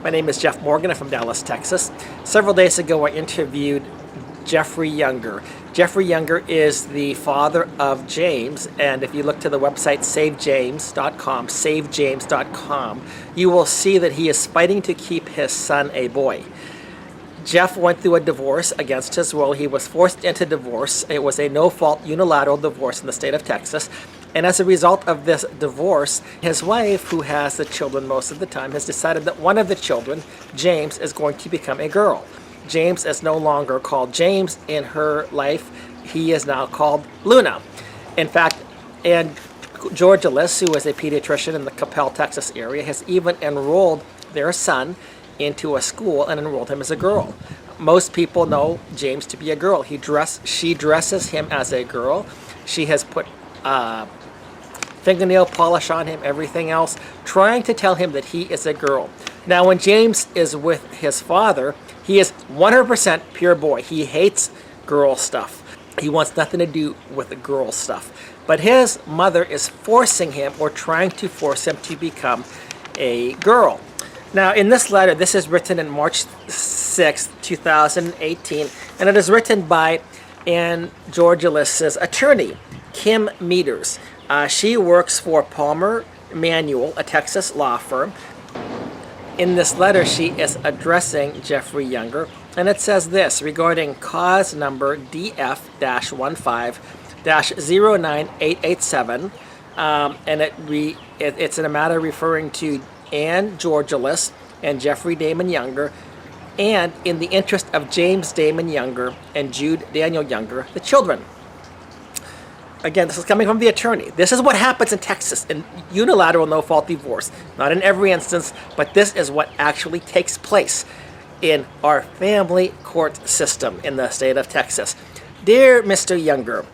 My name is Jeff Morgan. I'm from Dallas, Texas. Several days ago, I interviewed Jeffrey Younger. Jeffrey Younger is the father of James, and if you look to the website savejames.com, you will see that he is fighting to keep his son a boy. Jeff went through a divorce against his will. He was forced into divorce. It was a no-fault unilateral divorce in the state of Texas. And as a result of this divorce, his wife, who has the children most of the time, has decided that one of the children, James, is going to become a girl. James is no longer called James in her life. He is now called Luna. In fact, and Geogulas, who is a pediatrician in the Coppell, Texas area, has even enrolled their son into a school and enrolled him as a girl. Most people know James to be a girl. She dresses him as a girl. She has put fingernail polish on him, everything else, trying to tell him that he is a girl. Now, when James is with his father, he is 100% pure boy. He hates girl stuff. He wants nothing to do with the girl stuff. But his mother is forcing him, or trying to force him, to become a girl. Now, in this letter, this is written in March 6, 2018, and it is written by Ann Geogulas' attorney, Kim Meaders. She works for Palmer Manuel, a Texas law firm. In this letter, she is addressing Jeffrey Younger, and it says this regarding cause number DF-15-09887, and it's in a matter referring to Ann Geogulas and Jeffrey Damon Younger, and in the interest of James Damon Younger and Jude Daniel Younger, the children. Again, this is coming from the attorney. This is what happens in Texas in unilateral no-fault divorce. Not in every instance, but this is what actually takes place in our family court system in the state of Texas. Dear Mr. Younger,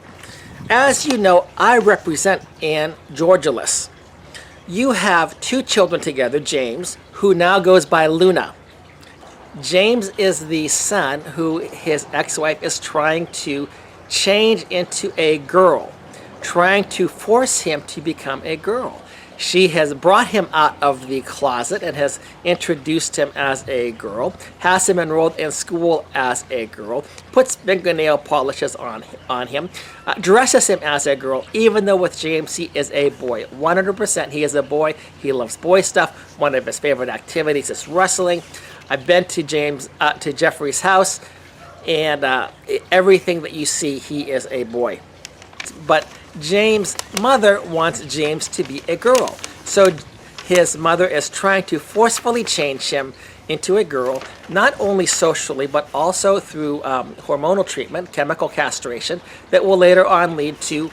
as you know, I represent Ann Geogulas. You have two children together, James, who now goes by Luna. James is the son who his ex-wife is trying to change into a girl, trying to force him to become a girl. She has brought him out of the closet and has introduced him as a girl, has him enrolled in school as a girl, puts fingernail polishes on him, dresses him as a girl, even though with James he is a boy. 100% he is a boy. He loves boy stuff. One of his favorite activities is wrestling. I've been to Jeffrey's house, and everything that you see, he is a boy. But James' mother wants James to be a girl. So his mother is trying to forcefully change him into a girl, not only socially, but also through hormonal treatment, chemical castration, that will later on lead to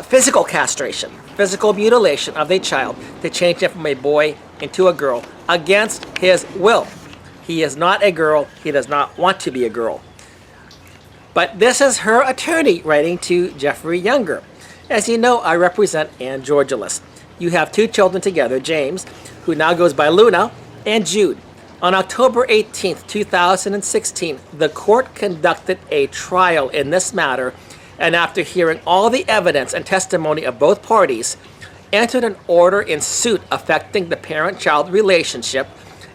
physical castration, physical mutilation of the child, to change him from a boy into a girl against his will. He is not a girl. He does not want to be a girl. But this is her attorney writing to Jeffrey Younger. As you know, I represent Ann Geogulas. You have two children together, James, who now goes by Luna, and Jude. On October 18th, 2016, the court conducted a trial in this matter, and after hearing all the evidence and testimony of both parties, entered an order in suit affecting the parent-child relationship,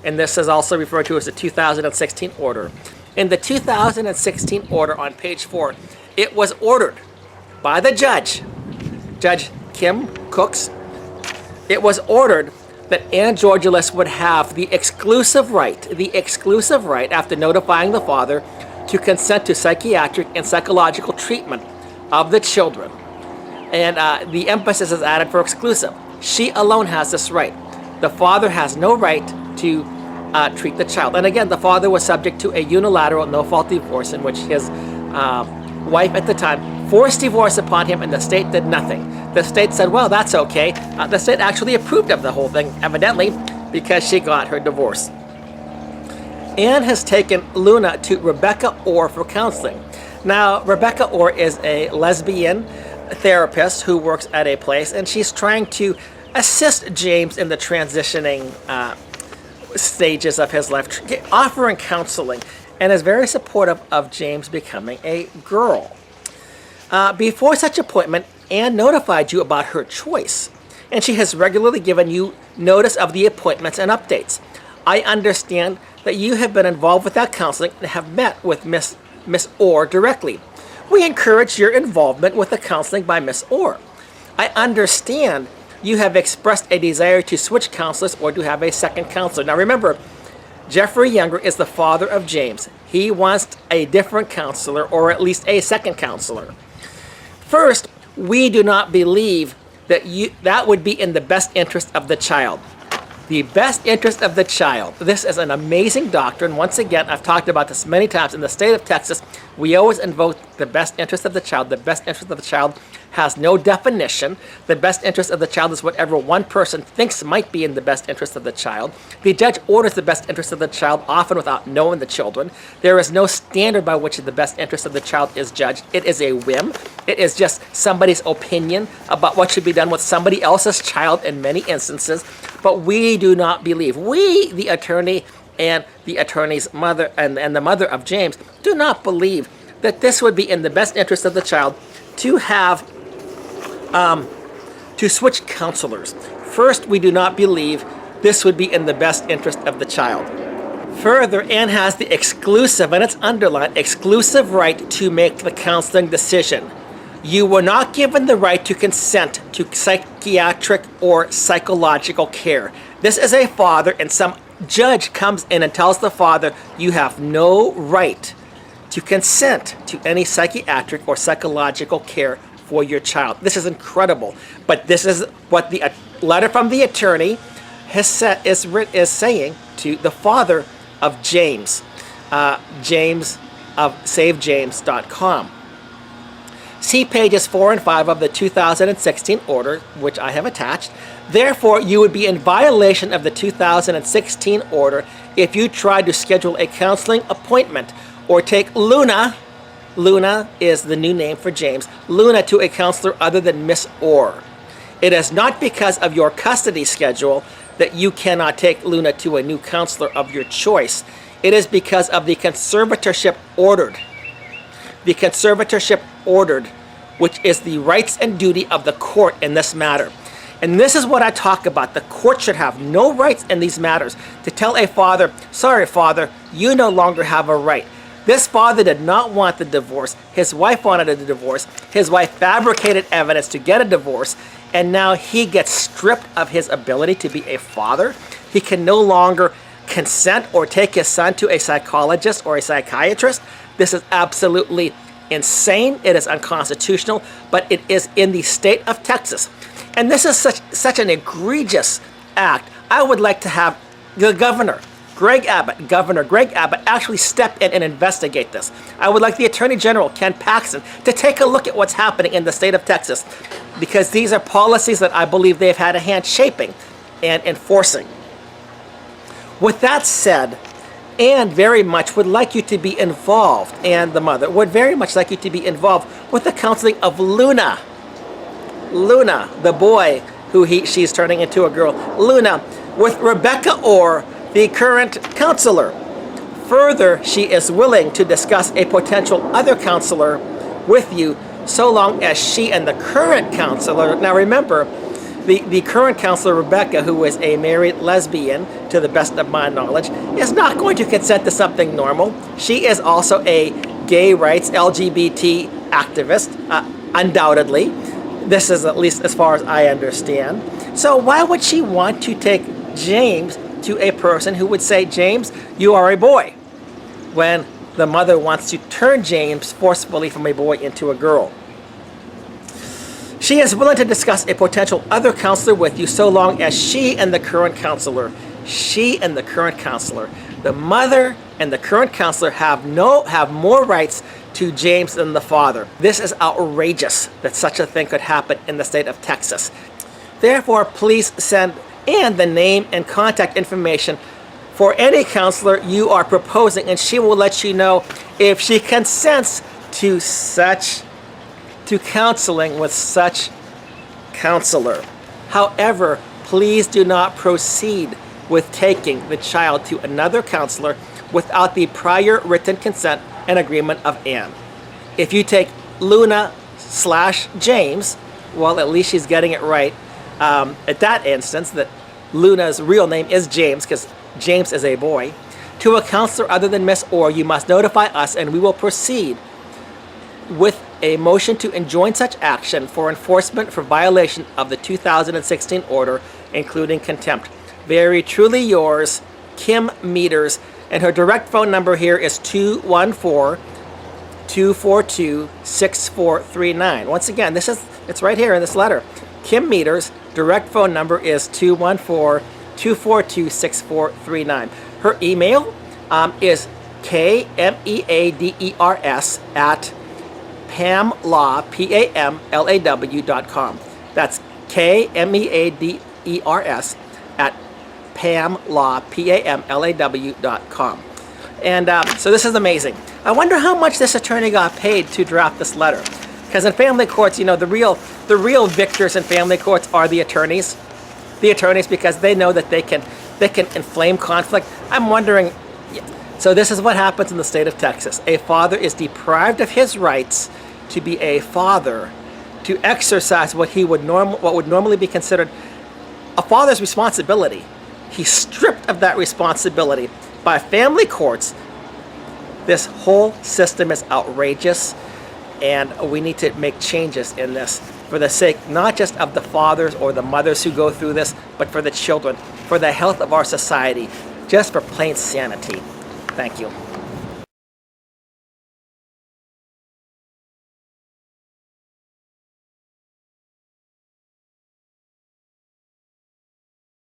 and this is also referred to as the 2016 order. In the 2016 order on page 4, it was ordered by the judge, Judge Kim Cooks. It was ordered that Ann Geogulas would have the exclusive right, after notifying the father, to consent to psychiatric and psychological treatment of the children. And the emphasis is added for exclusive. She alone has this right. The father has no right to treat the child. And again, the father was subject to a unilateral no-fault divorce in which his wife at the time forced divorce upon him, and the state did nothing. The state said, well, that's okay. The state actually approved of the whole thing, evidently, because she got her divorce. Ann has taken Luna to Rebecca Orr for counseling. Now, Rebecca Orr is a lesbian therapist who works at a place, and she's trying to assist James in the transitioning stages of his life, offering counseling, and is very supportive of James becoming a girl. Before such appointment, Ann notified you about her choice, and she has regularly given you notice of the appointments and updates. I understand that you have been involved with that counseling and have met with Miss Orr directly. We encourage your involvement with the counseling by Miss Orr. I understand you have expressed a desire to switch counselors or to have a second counselor. Now remember, Jeffrey Younger is the father of James. He wants a different counselor, or at least a second counselor. First, we do not believe that that would be in the best interest of the child. The best interest of the child. This is an amazing doctrine. Once again, I've talked about this many times. In the state of Texas, we always invoke the best interest of the child. The best interest of the child has no definition. The best interest of the child is whatever one person thinks might be in the best interest of the child. The judge orders the best interest of the child, often without knowing the children. There is no standard by which the best interest of the child is judged. It is a whim. It is just somebody's opinion about what should be done with somebody else's child in many instances. But we do not believe, we, the attorney and the attorney's mother and the mother of James, do not believe that this would be in the best interest of the child to have to switch counselors. First, we do not believe this would be in the best interest of the child. Further, Anne has the exclusive, and it's underlined, exclusive right to make the counseling decision. You were not given the right to consent to psychiatric or psychological care. This is a father, and some judge comes in and tells the father, you have no right to consent to any psychiatric or psychological care for your child. This is incredible. But this is what the letter from the attorney is saying to the father of James, James of SaveJames.com. See pages 4 and 5 of the 2016 order, which I have attached. Therefore, you would be in violation of the 2016 order if you tried to schedule a counseling appointment or take Luna is the new name for James, Luna to a counselor other than Miss Orr. It is not because of your custody schedule that you cannot take Luna to a new counselor of your choice. It is because of the conservatorship ordered. The conservatorship ordered, which is the rights and duty of the court in this matter. And this is what I talk about. The court should have no rights in these matters to tell a father, sorry, father, you no longer have a right. This father did not want the divorce. His wife wanted a divorce. His wife fabricated evidence to get a divorce, and now he gets stripped of his ability to be a father. He can no longer consent or take his son to a psychologist or a psychiatrist. This is absolutely insane. It is unconstitutional, but it is in the state of Texas. And this is such an egregious act. I would like to have the governor, Governor Greg Abbott, actually step in and investigate this. I would like the Attorney General, Ken Paxton, to take a look at what's happening in the state of Texas, because these are policies that I believe they've had a hand shaping and enforcing. With that said, Anne very much would like you to be involved, and the mother would very much like you to be involved with the counseling of Luna, the boy who she's turning into a girl, Luna, with Rebecca Orr, the current counselor. Further, she is willing to discuss a potential other counselor with you, so long as she and the current counselor, now remember, the current counselor, Rebecca, who is a married lesbian, to the best of my knowledge, is not going to consent to something normal. She is also a gay rights, LGBT activist, undoubtedly. This is at least as far as I understand. So why would she want to take James to a person who would say, James, you are a boy, when the mother wants to turn James forcefully from a boy into a girl? She is willing to discuss a potential other counselor with you, so long as she and the current counselor, the mother and the current counselor have more rights to James than the father. This is outrageous that such a thing could happen in the state of Texas. Therefore, please send in the name and contact information for any counselor you are proposing, and she will let you know if she consents to counseling with such counselor. However, please do not proceed with taking the child to another counselor without the prior written consent and agreement of Anne. If you take Luna/James, well, at least she's getting it right. At that instance, that Luna's real name is James, because James is a boy, to a counselor other than Miss Orr, you must notify us and we will proceed with a motion to enjoin such action for enforcement for violation of the 2016 order, including contempt. Very truly yours, Kim Meaders, and her direct phone number here is 214-242-6439. Once again, it's right here in this letter. Kim Meaders, direct phone number is 214-242-6439. Her email is kmeaders at pamlaw.com. That's kmeaders at pamlaw.com. And so this is amazing. I wonder how much this attorney got paid to draft this letter. Because in family courts, you know, the real victors in family courts are the attorneys. The attorneys, because they know that they can inflame conflict. I'm wondering, so this is what happens in the state of Texas. A father is deprived of his rights to be a father, to exercise what would normally be considered a father's responsibility. He's stripped of that responsibility by family courts. This whole system is outrageous, and we need to make changes in this for the sake not just of the fathers or the mothers who go through this, but for the children, for the health of our society, just for plain sanity. Thank you.